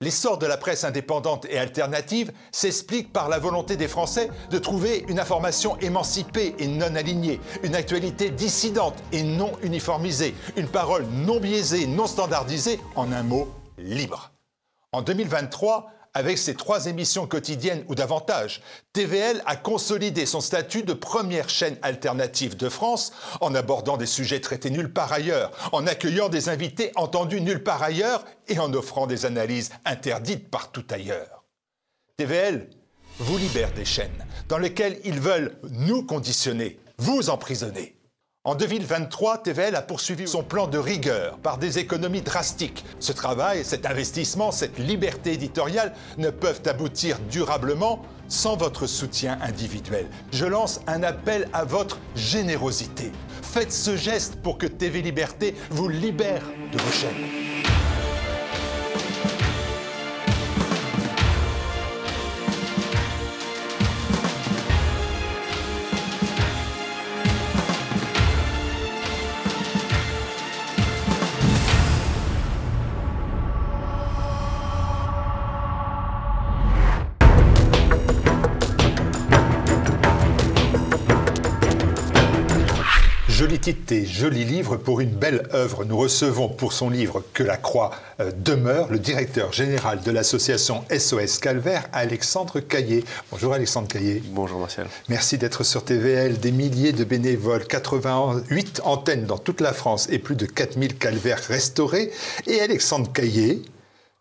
L'essor de la presse indépendante et alternative s'explique par la volonté des Français de trouver une information émancipée et non alignée, une actualité dissidente et non uniformisée, une parole non biaisée, non standardisée, en un mot, libre. En 2023, avec ses 3 émissions quotidiennes ou davantage, TVL a consolidé son statut de première chaîne alternative de France en abordant des sujets traités nulle part ailleurs, en accueillant des invités entendus nulle part ailleurs et en offrant des analyses interdites partout ailleurs. TVL vous libère des chaînes dans lesquelles ils veulent nous conditionner, vous emprisonner. En 2023, TVL a poursuivi son plan de rigueur par des économies drastiques. Ce travail, cet investissement, cette liberté éditoriale ne peuvent aboutir durablement sans votre soutien individuel. Je lance un appel à votre générosité. Faites ce geste pour que TV Liberté vous libère de vos chaînes. Joli titre et joli livre pour une belle œuvre. Nous recevons pour son livre « Que la croix demeure » le directeur général de l'association SOS Calvaire, Alexandre Caillé. Bonjour Alexandre Caillé. Bonjour Martial. Merci d'être sur TVL. Des milliers de bénévoles, 88 antennes dans toute la France et plus de 4000 calvaires restaurés. Et Alexandre Caillé,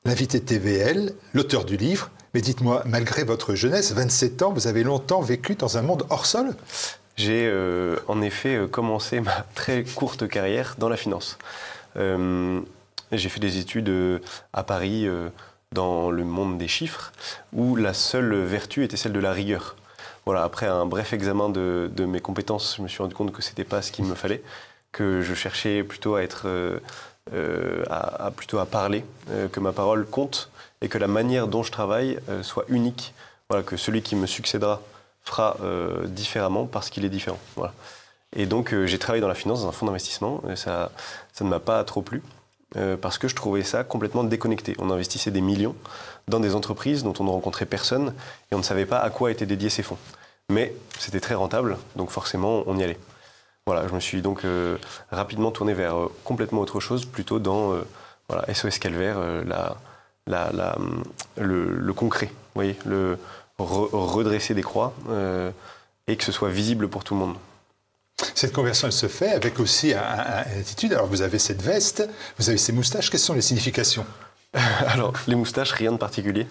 l'invité TVL, l'auteur du livre. Mais dites-moi, malgré votre jeunesse, 27 ans, vous avez longtemps vécu dans un monde hors sol ? J'ai en effet commencé ma très courte carrière dans la finance. J'ai fait des études à Paris dans le monde des chiffres où la seule vertu était celle de la rigueur. Voilà, après un bref examen de mes compétences, je me suis rendu compte que ce n'était pas ce qu'il me fallait, que je cherchais plutôt à être plutôt à parler, que ma parole compte et que la manière dont je travaille soit unique. Voilà, que celui qui me succédera fera différemment parce qu'il est différent. Voilà. Et donc j'ai travaillé dans la finance, dans un fonds d'investissement. Ça ne m'a pas trop plu parce que je trouvais ça complètement déconnecté. On investissait des millions dans des entreprises dont on ne rencontrait personne et on ne savait pas à quoi étaient dédiés ces fonds. Mais c'était très rentable, donc forcément on y allait. Voilà, je me suis donc rapidement tourné vers complètement autre chose, plutôt dans voilà, SOS Calvaire, le concret, vous voyez, redresser des croix et que ce soit visible pour tout le monde. Cette conversion, elle se fait avec aussi une attitude. Alors, vous avez cette veste, vous avez ces moustaches. Quelles sont les significations? Alors, les moustaches, rien de particulier.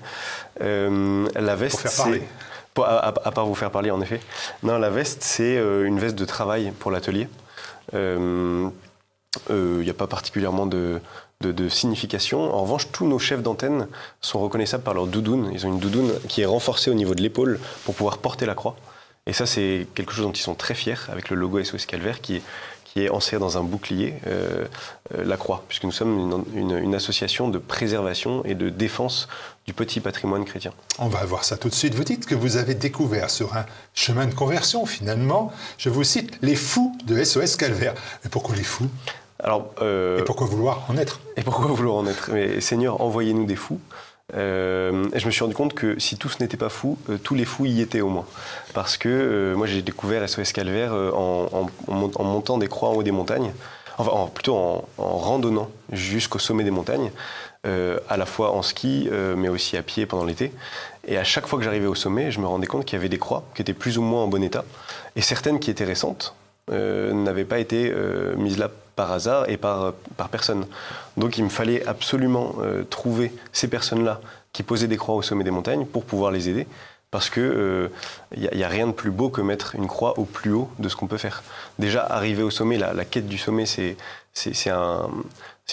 La veste, pour faire parler. À part vous faire parler, en effet. Non, la veste, c'est une veste de travail pour l'atelier. Il n'y a pas particulièrement de signification. En revanche, tous nos chefs d'antenne sont reconnaissables par leur doudoune. Ils ont une doudoune qui est renforcée au niveau de l'épaule pour pouvoir porter la croix. Et ça, c'est quelque chose dont ils sont très fiers, avec le logo SOS Calvaire qui est enserré dans un bouclier, la croix, puisque nous sommes une association de préservation et de défense du petit patrimoine chrétien. On va voir ça tout de suite. Vous dites que vous avez découvert sur un chemin de conversion, finalement, je vous cite, les fous de SOS Calvaire. Mais pourquoi les fous ? Alors, et pourquoi vouloir en être ? Et pourquoi vouloir en être ? Mais Seigneur, envoyez-nous des fous. Je me suis rendu compte que si tous n'étaient pas fous, tous les fous y étaient au moins. Parce que moi j'ai découvert SOS Calvaire en montant des croix en haut des montagnes, enfin plutôt en randonnant jusqu'au sommet des montagnes, à la fois en ski mais aussi à pied pendant l'été. Et à chaque fois que j'arrivais au sommet, je me rendais compte qu'il y avait des croix qui étaient plus ou moins en bon état, et certaines qui étaient récentes n'avaient pas été mises là par hasard et par personne. Donc il me fallait absolument trouver ces personnes-là qui posaient des croix au sommet des montagnes pour pouvoir les aider, parce que y a rien de plus beau que mettre une croix au plus haut de ce qu'on peut faire. Déjà, arriver au sommet, la quête du sommet, c'est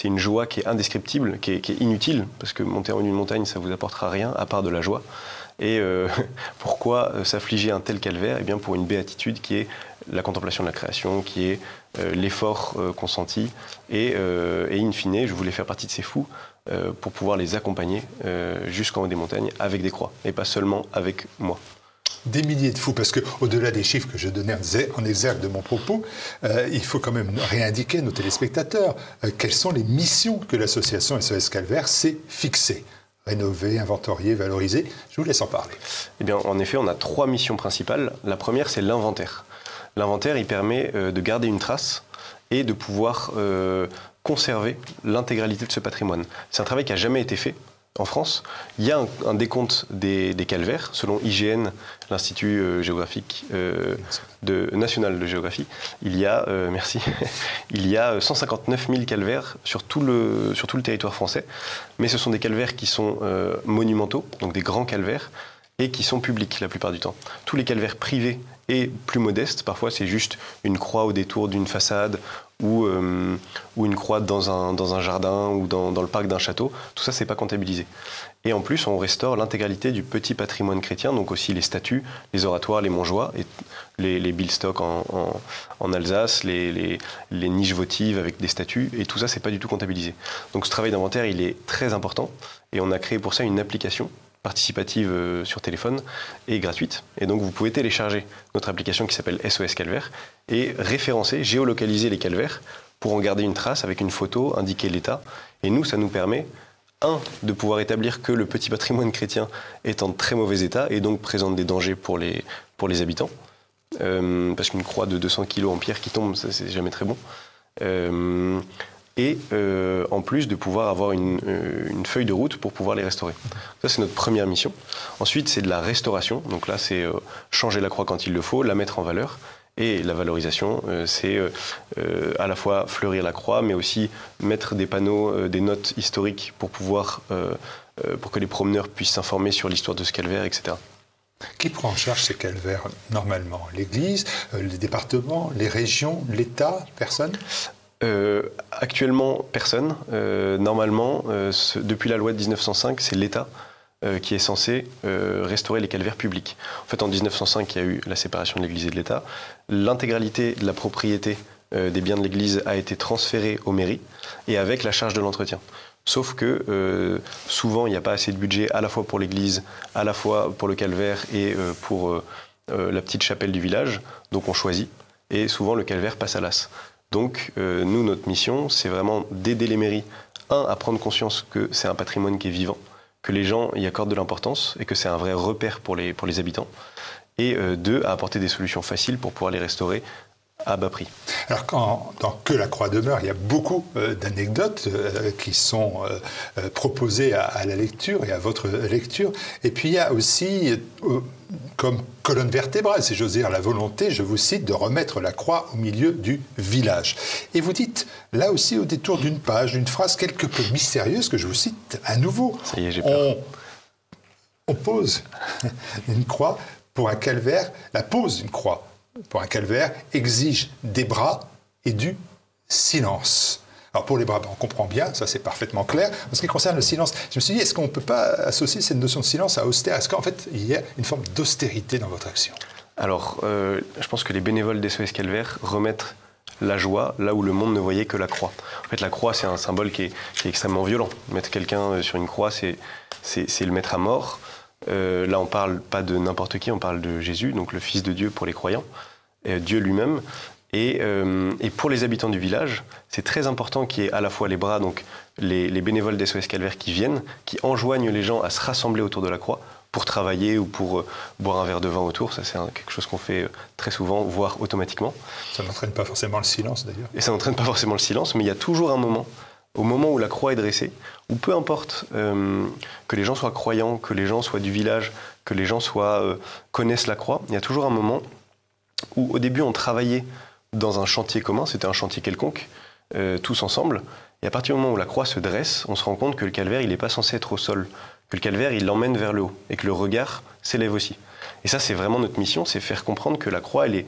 une joie qui est indescriptible, qui est inutile, parce que monter en haut d'une montagne, ça vous apportera rien à part de la joie. Et pourquoi s'affliger un tel calvaire ? Eh bien pour une béatitude qui est la contemplation de la création, qui est l'effort consenti. Et in fine, je voulais faire partie de ces fous pour pouvoir les accompagner jusqu'en haut des montagnes avec des croix, et pas seulement avec moi. Des milliers de fous, parce qu'au-delà des chiffres que je donnais en exergue de mon propos, il faut quand même réindiquer à nos téléspectateurs quelles sont les missions que l'association SOS Calvaire s'est fixées. rénover, inventorier, valoriser. Je vous laisse en parler. Eh bien, en effet, on a 3 missions principales. La première, c'est l'inventaire. L'inventaire, il permet de garder une trace et de pouvoir conserver l'intégralité de ce patrimoine. C'est un travail qui n'a jamais été fait en France. Il y a un décompte des calvaires, selon IGN, l'Institut géographique national de géographie. Il y a, il y a 159 000 calvaires sur tout le territoire français. Mais ce sont des calvaires qui sont monumentaux, donc des grands calvaires, et qui sont publics la plupart du temps. Tous les calvaires privés et plus modestes, parfois c'est juste une croix au détour d'une façade ou une croix dans un jardin ou dans le parc d'un château, tout ça c'est pas comptabilisé. Et en plus on restaure l'intégralité du petit patrimoine chrétien, donc aussi les statues, les oratoires, les montjoies, et les bildstocks en Alsace, les niches votives avec des statues, et tout ça c'est pas du tout comptabilisé. Donc ce travail d'inventaire il est très important et on a créé pour ça une application participative sur téléphone et gratuite. Et donc vous pouvez télécharger notre application qui s'appelle SOS Calvaire et référencer, géolocaliser les calvaires pour en garder une trace avec une photo, indiquer l'état. Et nous, ça nous permet, de pouvoir établir que le petit patrimoine chrétien est en très mauvais état et donc présente des dangers pour les habitants. Parce qu'une croix de 200 kg en pierre qui tombe, ça c'est jamais très bon. Et en plus de pouvoir avoir une feuille de route pour pouvoir les restaurer. Ça, c'est notre première mission. Ensuite, c'est de la restauration. Donc là, c'est changer la croix quand il le faut, la mettre en valeur. Et la valorisation, c'est à la fois fleurir la croix, mais aussi mettre des panneaux, des notes historiques pour que les promeneurs puissent s'informer sur l'histoire de ce calvaire, etc. Qui prend en charge ces calvaires normalement? L'Église, les départements, les régions, l'État, personne? Actuellement, personne. Normalement, depuis la loi de 1905, c'est l'État qui est censé restaurer les calvaires publics. En fait, en 1905, il y a eu la séparation de l'Église et de l'État. L'intégralité de la propriété des biens de l'Église a été transférée aux mairies et avec la charge de l'entretien. Sauf que souvent, il n'y a pas assez de budget à la fois pour l'Église, à la fois pour le calvaire et pour la petite chapelle du village. Donc on choisit et souvent le calvaire passe à l'as. Donc, nous, notre mission, c'est vraiment d'aider les mairies, à prendre conscience que c'est un patrimoine qui est vivant, que les gens y accordent de l'importance et que c'est un vrai repère pour les habitants, et deux, à apporter des solutions faciles pour pouvoir les restaurer à bas prix. Alors, dans Que la croix demeure, il y a beaucoup d'anecdotes qui sont proposées à la lecture et à votre lecture. Et puis, il y a aussi, comme colonne vertébrale, si j'ose dire, la volonté, je vous cite, de remettre la croix au milieu du village. Et vous dites, là aussi, au détour d'une page, une phrase quelque peu mystérieuse, que je vous cite à nouveau. Ça y est, j'ai peur. On pose une croix pour un calvaire, la pose d'une croix pour un calvaire exige des bras et du silence. Alors pour les bras, on comprend bien, ça c'est parfaitement clair. En ce qui concerne le silence, je me suis dit, est-ce qu'on ne peut pas associer cette notion de silence à austère? Est-ce qu'en fait, il y a une forme d'austérité dans votre action? Alors, je pense que les bénévoles des SOS Calvaire remettent la joie là où le monde ne voyait que la croix. En fait, la croix, c'est un symbole qui est extrêmement violent. Mettre quelqu'un sur une croix, c'est le mettre à mort. Là, on ne parle pas de n'importe qui, on parle de Jésus, donc le Fils de Dieu pour les croyants, Dieu lui-même. Et pour les habitants du village, c'est très important qu'il y ait à la fois les bras, donc les bénévoles des SOS Calvaire qui viennent, qui enjoignent les gens à se rassembler autour de la croix pour travailler ou pour boire un verre de vin autour. Ça, c'est quelque chose qu'on fait très souvent, voire automatiquement. Ça n'entraîne pas forcément le silence, d'ailleurs. Et ça n'entraîne pas forcément le silence, mais il y a toujours un moment, au moment où la croix est dressée, où peu importe que les gens soient croyants, que les gens soient du village, que les gens connaissent la croix, il y a toujours un moment où, au début, on travaillait dans un chantier commun, c'était un chantier quelconque, tous ensemble, et à partir du moment où la croix se dresse, on se rend compte que le calvaire, il n'est pas censé être au sol, que le calvaire, il l'emmène vers le haut, et que le regard s'élève aussi. Et ça, c'est vraiment notre mission, c'est faire comprendre que la croix, elle est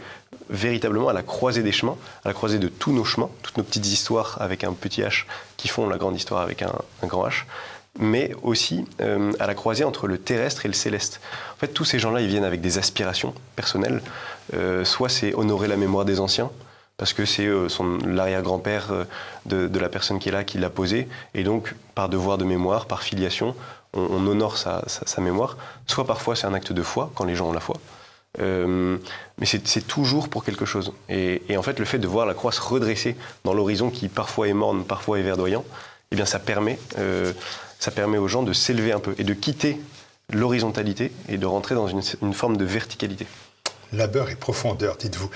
véritablement à la croisée des chemins, à la croisée de tous nos chemins, toutes nos petites histoires avec un petit H qui font la grande histoire avec un grand H, mais aussi à la croisée entre le terrestre et le céleste. En fait, tous ces gens-là, ils viennent avec des aspirations personnelles. Soit c'est honorer la mémoire des anciens, parce que c'est l'arrière-grand-père de la personne qui est là qui l'a posé, et donc par devoir de mémoire, par filiation, on honore sa mémoire. Soit parfois c'est un acte de foi, quand les gens ont la foi, mais c'est toujours pour quelque chose. Et en fait, le fait de voir la croix se redresser dans l'horizon qui parfois est morne, parfois est verdoyant, eh bien ça permet ça permet aux gens de s'élever un peu et de quitter l'horizontalité et de rentrer dans une forme de verticalité. Labeur et profondeur, dites-vous.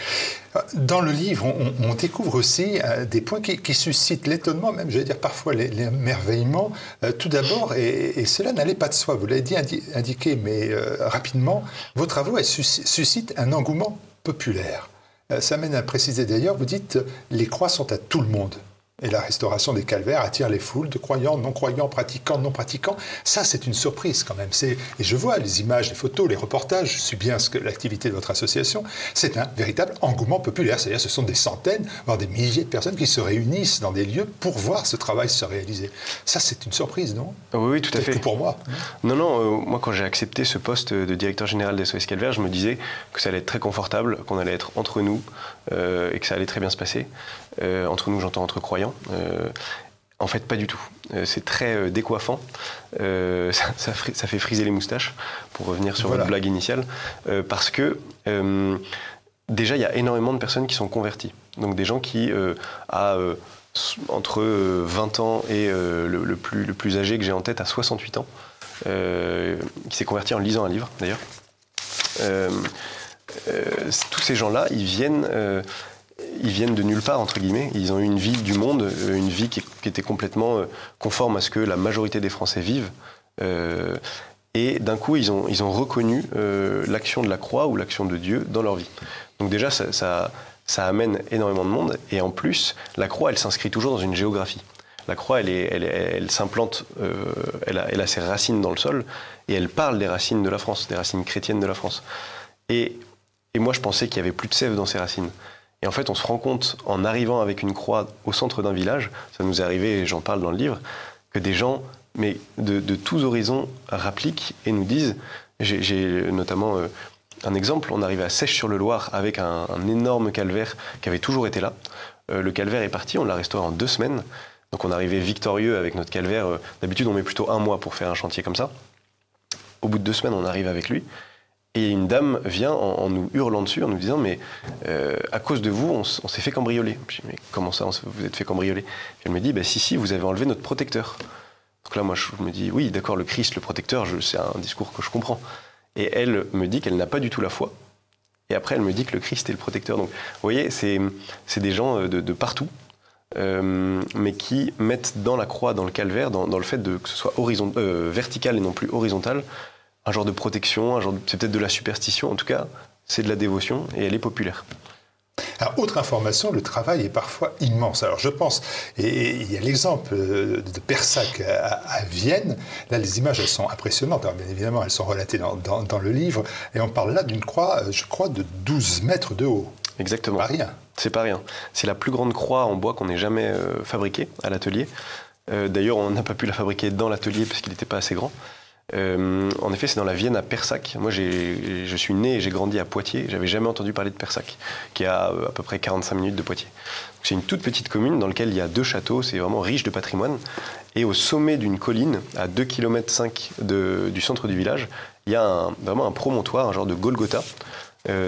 Dans le livre, on découvre aussi des points qui suscitent l'étonnement, même, j'allais dire parfois l'émerveillement. Tout d'abord, et cela n'allait pas de soi, vous l'avez indiqué, mais rapidement, vos travaux suscitent un engouement populaire. Ça mène à préciser d'ailleurs, vous dites, les croix sont à tout le monde. Et la restauration des calvaires attire les foules de croyants, non-croyants, pratiquants, non-pratiquants. Ça, c'est une surprise quand même. Et je vois les images, les photos, les reportages, je suis bien l'activité de votre association. C'est un véritable engouement populaire. C'est-à-dire ce sont des centaines, voire des milliers de personnes qui se réunissent dans des lieux pour voir ce travail se réaliser. Ça, c'est une surprise, non? Oui, tout à fait. Que pour moi. Non, moi, quand j'ai accepté ce poste de directeur général des SOS Calvaire, je me disais que ça allait être très confortable, qu'on allait être entre nous et que ça allait très bien se passer. Entre nous, j'entends entre croyants. En fait, pas du tout. C'est très décoiffant. Ça fait friser les moustaches, pour revenir sur votre blague initiale. Parce que, déjà, il y a énormément de personnes qui sont converties. Donc des gens qui, entre 20 ans et le plus âgé que j'ai en tête, à 68 ans, qui s'est converti en lisant un livre, d'ailleurs. Tous ces gens-là, ils viennent de nulle part, entre guillemets. Ils ont eu une vie du monde, une vie qui était complètement conforme à ce que la majorité des Français vivent. Et d'un coup, ils ont reconnu l'action de la croix ou l'action de Dieu dans leur vie. Donc déjà, ça amène énormément de monde. Et en plus, la croix, elle s'inscrit toujours dans une géographie. La croix, elle s'implante, elle a ses racines dans le sol, et elle parle des racines de la France, des racines chrétiennes de la France. Et moi, je pensais qu'il n'y avait plus de sève dans ces racines. Et en fait, on se rend compte, en arrivant avec une croix au centre d'un village, ça nous est arrivé, et j'en parle dans le livre, que des gens, mais de tous horizons, rappliquent et nous disent, j'ai notamment un exemple, on arrivait à Seiche-sur-le-Loir avec un énorme calvaire qui avait toujours été là. Le calvaire est parti, on l'a restauré en 2 semaines. Donc on arrivait victorieux avec notre calvaire. D'habitude, on met plutôt 1 mois pour faire un chantier comme ça. Au bout de 2 semaines, on arrive avec lui. Et une dame vient en nous hurlant dessus, en nous disant « Mais à cause de vous, on s'est fait cambrioler. » Je dis « Mais comment ça, vous êtes fait cambrioler ?» Et elle me dit « Si, vous avez enlevé notre protecteur. » Donc là, moi, je me dis « Oui, d'accord, le Christ, le protecteur, c'est un discours que je comprends. » Et elle me dit qu'elle n'a pas du tout la foi. Et après, elle me dit que le Christ est le protecteur. Donc, vous voyez, c'est des gens de partout, mais qui mettent dans la croix, dans le calvaire, dans le fait que ce soit vertical et non plus horizontal, un genre de protection, c'est peut-être de la superstition, en tout cas, c'est de la dévotion et elle est populaire. Alors, autre information, le travail est parfois immense. Alors, je pense, et il y a l'exemple de Persac à Vienne. Là, les images, elles sont impressionnantes. Alors, bien évidemment, elles sont relatées dans le livre. Et on parle là d'une croix, je crois, de 12 mètres de haut. Exactement. Pas rien. C'est pas rien. C'est la plus grande croix en bois qu'on ait jamais fabriquée à l'atelier. D'ailleurs, on n'a pas pu la fabriquer dans l'atelier parce qu'il n'était pas assez grand. En effet, c'est dans la Vienne à Persac. Moi, je suis né et j'ai grandi à Poitiers. J'avais jamais entendu parler de Persac, qui est à peu près 45 minutes de Poitiers. C'est une toute petite commune dans laquelle il y a 2 châteaux. C'est vraiment riche de patrimoine. Et au sommet d'une colline, à 2,5 km du centre du village, il y a vraiment un promontoire, un genre de Golgotha,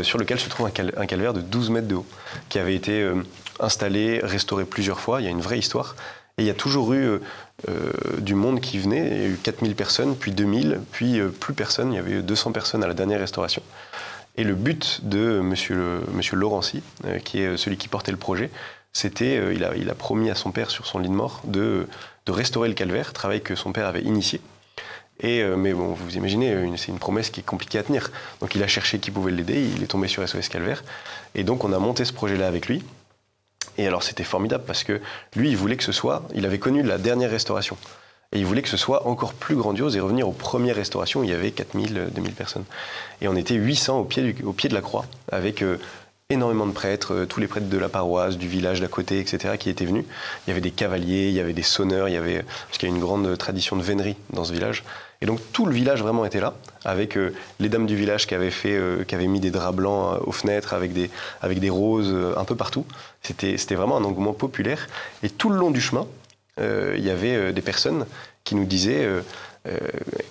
sur lequel se trouve un calvaire de 12 mètres de haut, qui avait été installé, restauré plusieurs fois. Il y a une vraie histoire. Et il y a toujours eu du monde qui venait. Il y a eu 4000 personnes, puis 2000, puis plus personne. Il y avait eu 200 personnes à la dernière restauration. Et le but de monsieur Laurency, qui est celui qui portait le projet, c'était, il a promis à son père sur son lit de mort de restaurer le calvaire, travail que son père avait initié. Mais bon, vous imaginez, c'est une promesse qui est compliquée à tenir. Donc il a cherché qui pouvait l'aider, il est tombé sur SOS Calvaire. Et donc on a monté ce projet-là avec lui. Et alors c'était formidable parce que lui, il voulait que ce soit, il avait connu la dernière restauration. Et il voulait que ce soit encore plus grandiose et revenir aux premières restaurations où il y avait 4000, 2000 personnes. Et on était 800 au pied de la croix, avec énormément de prêtres, tous les prêtres de la paroisse, du village d'à côté, etc., qui étaient venus. Il y avait des cavaliers, il y avait des sonneurs, parce qu'il y a une grande tradition de vénerie dans ce village. Et donc tout le village vraiment était là, avec les dames du village qui avaient mis des draps blancs aux fenêtres, avec des roses un peu partout. C'était vraiment un engouement populaire. Et tout le long du chemin, il y avait des personnes qui nous disaient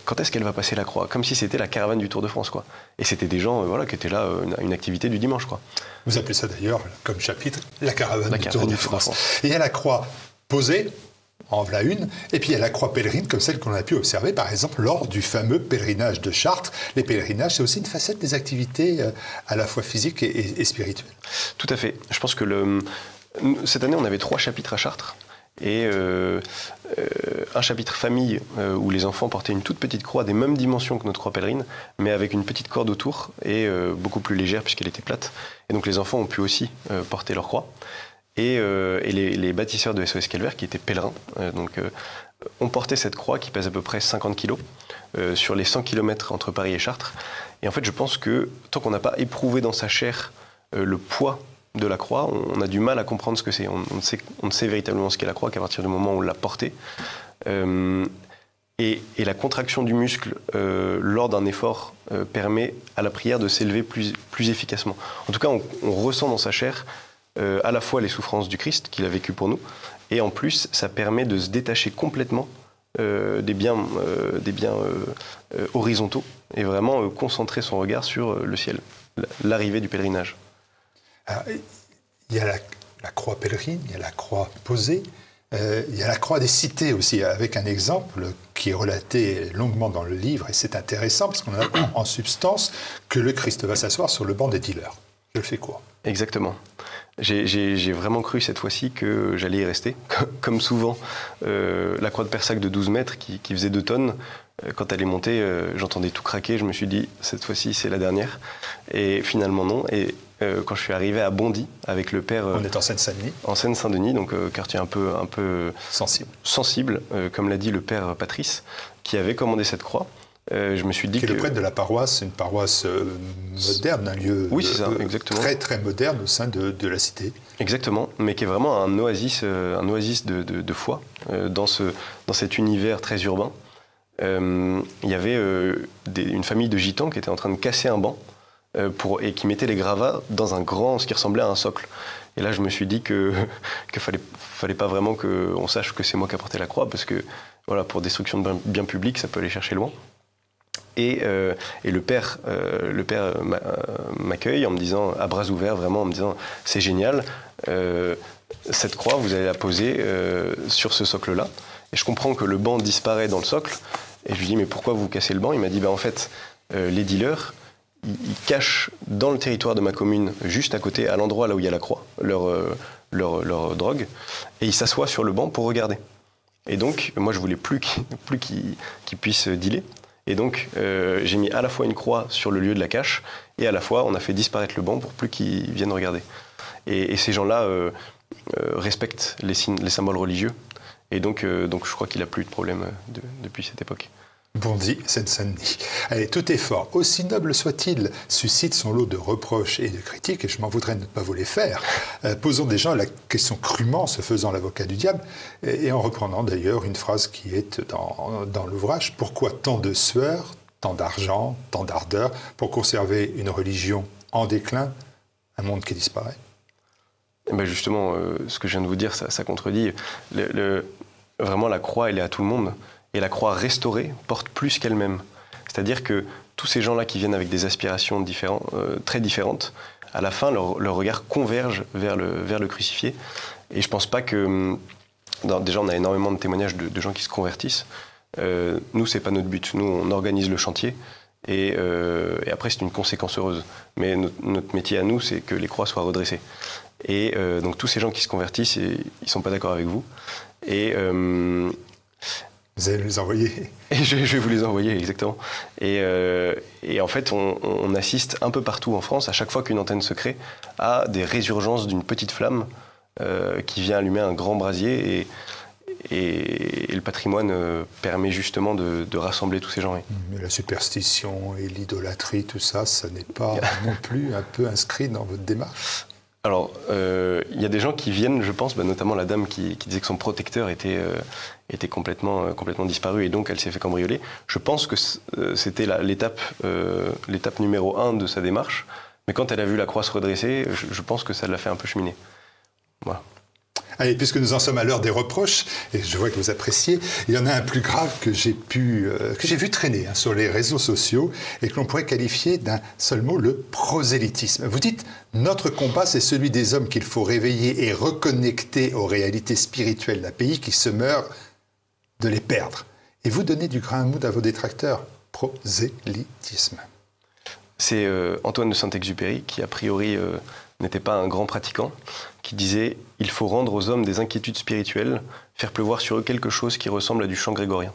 quand est-ce qu'elle va passer la croix, comme si c'était la caravane du Tour de France, quoi. Et c'était des gens qui étaient là, une activité du dimanche, quoi. Vous appelez ça d'ailleurs, comme chapitre, la caravane du Tour de France. Et il y a la croix posée En voilà une. Et puis il y a la croix pèlerine, comme celle qu'on a pu observer, par exemple, lors du fameux pèlerinage de Chartres. Les pèlerinages, c'est aussi une facette des activités à la fois physiques et spirituelles. Tout à fait. Je pense que cette année, on avait 3 chapitres à Chartres. Et un chapitre famille où les enfants portaient une toute petite croix des mêmes dimensions que notre croix pèlerine, mais avec une petite corde autour et beaucoup plus légère puisqu'elle était plate. Et donc les enfants ont pu aussi porter leur croix. Et les bâtisseurs de SOS Calvaire, qui étaient pèlerins, ont porté cette croix qui pèse à peu près 50 kilos sur les 100 km entre Paris et Chartres. Et en fait, je pense que tant qu'on n'a pas éprouvé dans sa chair le poids de la croix, on a du mal à comprendre ce que c'est. On ne sait véritablement ce qu'est la croix qu'à partir du moment où on l'a portée. Et la contraction du muscle lors d'un effort permet à la prière de s'élever plus efficacement. En tout cas, on ressent dans sa chair à la fois les souffrances du Christ qu'il a vécues pour nous, et en plus, ça permet de se détacher complètement des biens horizontaux et vraiment concentrer son regard sur le ciel, l'arrivée du pèlerinage. Alors, il y a la croix pèlerine, il y a la croix posée, il y a la croix des cités aussi, avec un exemple qui est relaté longuement dans le livre, et c'est intéressant parce qu'on apprend en substance que le Christ va s'asseoir sur le banc des dealers. Je le fais court. Exactement. J'ai vraiment cru cette fois-ci que j'allais y rester. Comme souvent, la croix de Persac de 12 mètres qui faisait 2 tonnes, quand elle est montée, j'entendais tout craquer. Je me suis dit, cette fois-ci, c'est la dernière. Et finalement, non. Et quand je suis arrivé à Bondy avec le père... On est en Seine-Saint-Denis. En Seine-Saint-Denis, donc quartier un peu sensible, comme l'a dit le père Patrice, qui avait commandé cette croix. Je me suis dit qui est le prêtre de la paroisse, une paroisse moderne, un lieu très très moderne au sein de la cité. Exactement, mais qui est vraiment un oasis de foi dans cet univers très urbain. Il y avait une famille de gitans qui était en train de casser un banc et qui mettait les gravats dans ce qui ressemblait à un socle. Et là, je me suis dit qu'il fallait pas vraiment qu'on sache que c'est moi qui ai porté la croix, parce que voilà, pour destruction de biens publics, ça peut aller chercher loin. Et le père m'accueille en me disant, à bras ouverts, vraiment, en me disant, c'est génial, cette croix, vous allez la poser sur ce socle-là. Et je comprends que le banc disparaît dans le socle. Et je lui dis, mais pourquoi vous cassez le banc? Il m'a dit, en fait, les dealers, ils cachent dans le territoire de ma commune, juste à côté, à l'endroit là où il y a la croix, leur drogue, et ils s'assoient sur le banc pour regarder. Et donc, moi, je voulais plus qu'ils puissent dealer. Et donc, j'ai mis à la fois une croix sur le lieu de la cache, et à la fois, on a fait disparaître le banc pour plus qu'ils viennent regarder. Et ces gens-là respectent les symboles religieux. Et donc je crois qu'il n'a plus eu de problème depuis cette époque. Bondy, Seine-Saint-Denis. Allez, tout effort, aussi noble soit-il, suscite son lot de reproches et de critiques, et je m'en voudrais ne pas vous les faire. Posons déjà la question crûment, se faisant l'avocat du diable, et en reprenant d'ailleurs une phrase qui est dans l'ouvrage. Pourquoi tant de sueur, tant d'argent, tant d'ardeur, pour conserver une religion en déclin, un monde qui disparaît? Ben justement, ce que je viens de vous dire, ça contredit. Vraiment, la croix, elle est à tout le monde. Et la croix restaurée porte plus qu'elle-même. C'est-à-dire que tous ces gens-là qui viennent avec des aspirations très différentes, à la fin, leur regard converge vers le crucifié. Et je ne pense pas que... Déjà, on a énormément de témoignages de gens qui se convertissent. Nous, ce n'est pas notre but. Nous, on organise le chantier. Et après, c'est une conséquence heureuse. Mais notre métier à nous, c'est que les croix soient redressées. Et donc, tous ces gens qui se convertissent, ils ne sont pas d'accord avec vous. Et... Vous allez les envoyer. Et je vais vous les envoyer, exactement. Et en fait, on assiste un peu partout en France, à chaque fois qu'une antenne se crée, à des résurgences d'une petite flamme qui vient allumer un grand brasier. Et le patrimoine permet justement de rassembler tous ces gens. Oui. Mais la superstition et l'idolâtrie, tout ça, ça n'est pas non plus un peu inscrit dans votre démarche? Alors, il y a des gens qui viennent, je pense, notamment la dame qui disait que son protecteur était complètement disparu et donc elle s'est fait cambrioler. Je pense que c'était l'étape numéro 1 de sa démarche. Mais quand elle a vu la croix se redresser, je pense que ça l'a fait un peu cheminer. Voilà. Allez, puisque nous en sommes à l'heure des reproches, et je vois que vous appréciez, il y en a un plus grave que j'ai vu traîner sur les réseaux sociaux et que l'on pourrait qualifier d'un seul mot, le prosélytisme. Vous dites, notre combat, c'est celui des hommes qu'il faut réveiller et reconnecter aux réalités spirituelles d'un pays qui se meurt de les perdre. Et vous donnez du grain à moudre à vos détracteurs. Prosélytisme. C'est Antoine de Saint-Exupéry qui, a priori, n'était pas un grand pratiquant, qui disait « Il faut rendre aux hommes des inquiétudes spirituelles, faire pleuvoir sur eux quelque chose qui ressemble à du chant grégorien ».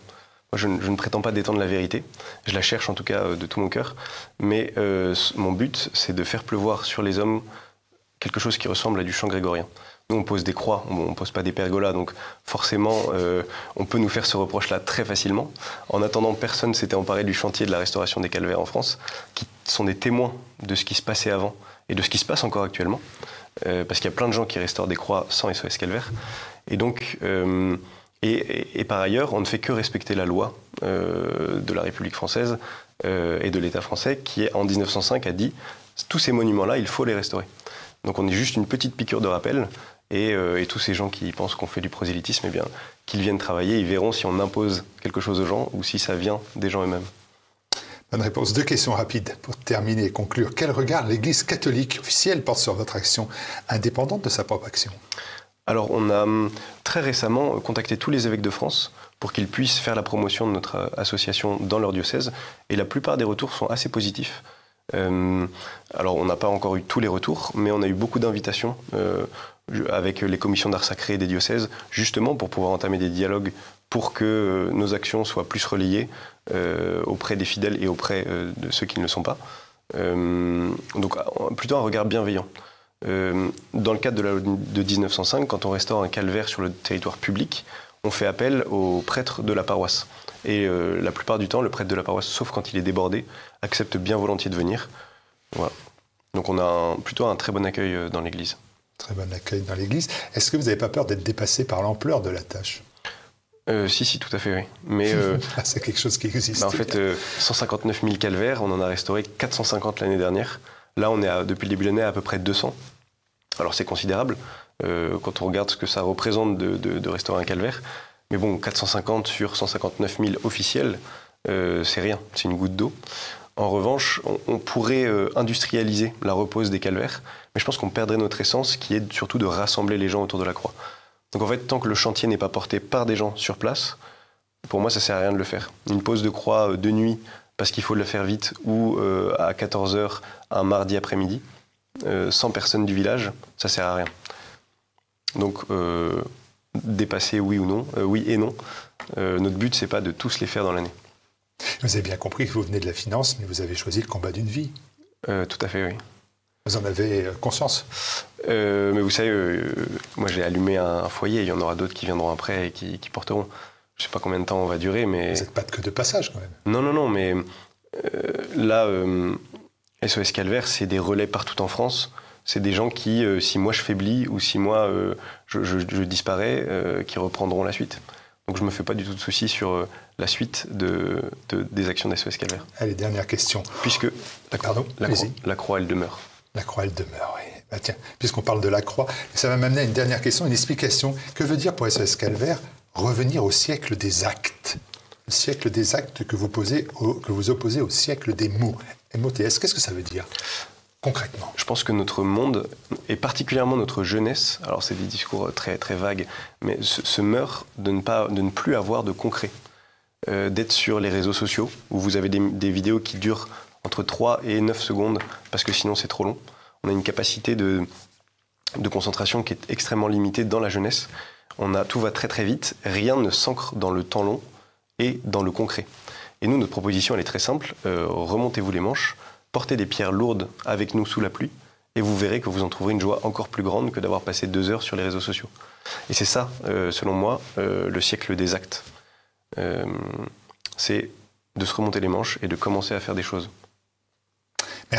Moi, je ne prétends pas détendre la vérité, je la cherche en tout cas de tout mon cœur, mais mon but, c'est de faire pleuvoir sur les hommes quelque chose qui ressemble à du chant grégorien. Nous, on pose des croix, on ne pose pas des pergolas, donc forcément, on peut nous faire ce reproche-là très facilement. En attendant, personne ne s'était emparé du chantier de la restauration des calvaires en France, qui sont des témoins de ce qui se passait avant et de ce qui se passe encore actuellement, parce qu'il y a plein de gens qui restaurent des croix sans SOS Calvaire. Et donc, et par ailleurs, on ne fait que respecter la loi de la République française et de l'État français, qui, en 1905, a dit « tous ces monuments-là, il faut les restaurer ». Donc on est juste une petite piqûre de rappel, et tous ces gens qui pensent qu'on fait du prosélytisme, eh bien, qu'ils viennent travailler, ils verront si on impose quelque chose aux gens ou si ça vient des gens eux-mêmes. Bonne réponse. 2 questions rapides pour terminer et conclure. Quel regard l'Église catholique officielle porte sur votre action, indépendante de sa propre action? Alors on a très récemment contacté tous les évêques de France pour qu'ils puissent faire la promotion de notre association dans leur diocèse, et la plupart des retours sont assez positifs. Alors on n'a pas encore eu tous les retours, mais on a eu beaucoup d'invitations avec les commissions d'art sacré des diocèses, justement pour pouvoir entamer des dialogues pour que nos actions soient plus relayées auprès des fidèles et auprès de ceux qui ne le sont pas. Donc plutôt un regard bienveillant. Dans le cadre de la loi de 1905, quand on restaure un calvaire sur le territoire public, on fait appel aux prêtres de la paroisse. Et la plupart du temps, le prêtre de la paroisse, sauf quand il est débordé, accepte bien volontiers de venir. Voilà. Donc on a plutôt un très bon accueil dans l'Église. Très bon accueil dans l'Église. Est-ce que vous n'avez pas peur d'être dépassé par l'ampleur de la tâche? Si, tout à fait, oui. Mais c'est quelque chose qui existe. En fait, 159 000 calvaires, on en a restauré 450 l'année dernière. Là, on est depuis le début de l'année à peu près 200. Alors c'est considérable quand on regarde ce que ça représente de restaurer un calvaire. Mais bon, 450 sur 159 000 officiels, c'est rien, c'est une goutte d'eau. En revanche, on pourrait industrialiser la repose des calvaires, mais je pense qu'on perdrait notre essence, qui est surtout de rassembler les gens autour de la croix. Donc en fait, tant que le chantier n'est pas porté par des gens sur place, pour moi, ça ne sert à rien de le faire. Une pose de croix de nuit, parce qu'il faut le faire vite, ou à 14h, un mardi après-midi, sans personne du village, ça ne sert à rien. Donc, dépasser oui ou non, oui et non. Notre but, c'est pas de tous les faire dans l'année. Vous avez bien compris que vous venez de la finance, mais vous avez choisi le combat d'une vie. Tout à fait, oui. Vous en avez conscience? Mais vous savez, moi j'ai allumé un foyer, il y en aura d'autres qui viendront après et qui porteront. Je sais pas combien de temps on va durer, mais... Vous n'êtes pas que de passage, quand même. Non, mais là, SOS Calvaire, c'est des relais partout en France. C'est des gens qui, si moi je faiblis ou si moi je disparais, qui reprendront la suite. Donc je ne me fais pas du tout de soucis sur la suite des actions d'SOS Calvaire. Allez, dernière question. Puisque la croix, elle demeure. La croix, elle demeure, oui. Bah, tiens, puisqu'on parle de la croix, ça va m'amener à une dernière question, une explication. Que veut dire pour SOS Calvaire revenir au siècle des actes? Le siècle des actes que vous opposez au siècle des mots. MOTS, qu'est-ce que ça veut dire concrètement? Je pense que notre monde, et particulièrement notre jeunesse, alors c'est des discours très, très vagues, mais se meurt de ne plus avoir de concret. D'être sur les réseaux sociaux, où vous avez des vidéos qui durent entre 3 et 9 secondes, parce que sinon c'est trop long. On a une capacité de concentration qui est extrêmement limitée dans la jeunesse. Tout va très très vite, rien ne s'ancre dans le temps long et dans le concret. Et nous, notre proposition, elle est très simple. Remontez-vous les manches, portez des pierres lourdes avec nous sous la pluie, et vous verrez que vous en trouverez une joie encore plus grande que d'avoir passé 2 heures sur les réseaux sociaux. Et c'est ça, selon moi, le siècle des actes. C'est de se remonter les manches et de commencer à faire des choses.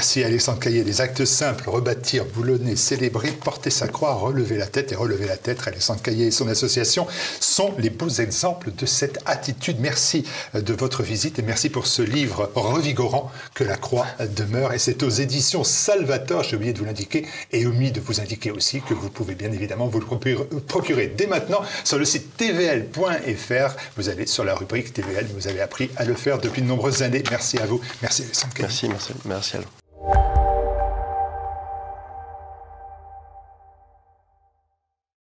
Merci Alexandre Caillet. Des actes simples, rebâtir, boulonner, célébrer, porter sa croix, relever la tête et relever la tête. Alexandre Caillet et son association sont les beaux exemples de cette attitude. Merci de votre visite et merci pour ce livre revigorant que la croix demeure. Et c'est aux éditions Salvator, j'ai oublié de vous l'indiquer et omis de vous indiquer aussi que vous pouvez bien évidemment vous le procurer dès maintenant sur le site tvl.fr. Vous allez sur la rubrique TVL, vous avez appris à le faire depuis de nombreuses années. Merci à vous. Merci Alexandre Caillet. Merci Marcel. Merci Alain.